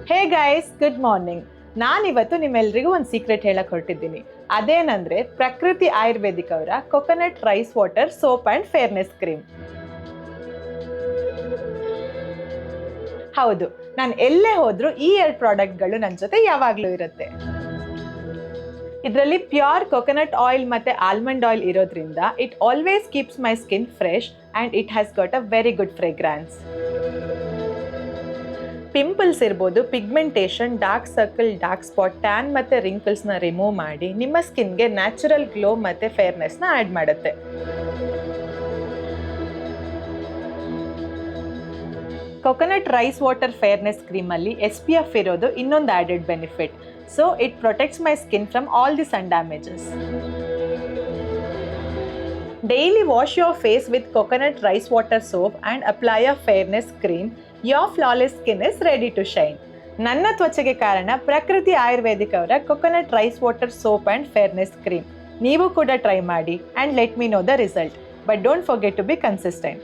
Hey guys, good morning. ನಾನಿವತ್ತು ನಿಮ್ಮೆಲ್ರಿಗೂ ಒಂದು ಸೀಕ್ರೆಟ್ ಹೇಳಕ್ ಹೊರಟಿದ್ದೀನಿ. ಅದೇನಂದ್ರೆ ಪ್ರಕೃತಿ ಆಯುರ್ವೇದಿಕ್ ಅವರ coconut rice water soap and fairness cream. ಹೌದು, ನಾನು ಎಲ್ಲೇ ಹೋದ್ರೂ ಈ 2 ಪ್ರಾಡಕ್ಟ್ಗಳು ನನ್ನ ಜೊತೆ ಯಾವಾಗಲೂ ಇರುತ್ತೆ. ಇದರಲ್ಲಿ ಪ್ಯೂರ್ ಕೊಕೊನಟ್ ಆಯಿಲ್ ಮತ್ತೆ ಆಲ್ಮಂಡ್ ಆಯಿಲ್ ಇರೋದ್ರಿಂದ it always keeps my skin fresh and it has got a very good fragrance. Pimples ಇರ್ಬೋದು, pigmentation, dark circle, dark spot, tan ಮತ್ತು ರಿಂಕಲ್ಸ್ನ ರಿಮೂವ್ ಮಾಡಿ ನಿಮ್ಮ ಸ್ಕಿನ್ಗೆ ನ್ಯಾಚುರಲ್ ಗ್ಲೋ ಮತ್ತು ಫೇರ್ನೆಸ್ನ ಆ್ಯಡ್ ಮಾಡುತ್ತೆ. ಕೊಕೊನಟ್ ರೈಸ್ ವಾಟರ್ ಫೇರ್ನೆಸ್ ಕ್ರೀಮಲ್ಲಿ SPF ಇರೋದು ಇನ್ನೊಂದು added benefit. So it protects my skin from all the sun damages. Daily wash your face with coconut rice water soap and apply a fairness cream. Your flawless skin is ready to shine. ನನ್ನ ತ್ವಚೆಗೆ ಕಾರಣ ಪ್ರಕೃತಿ ಆಯುರ್ವೇದಿಕ್ ಅವರ coconut rice water soap and fairness cream. ನೀವು ಕೂಡ try ಮಾಡಿ and let me know the result. But don't forget to be consistent.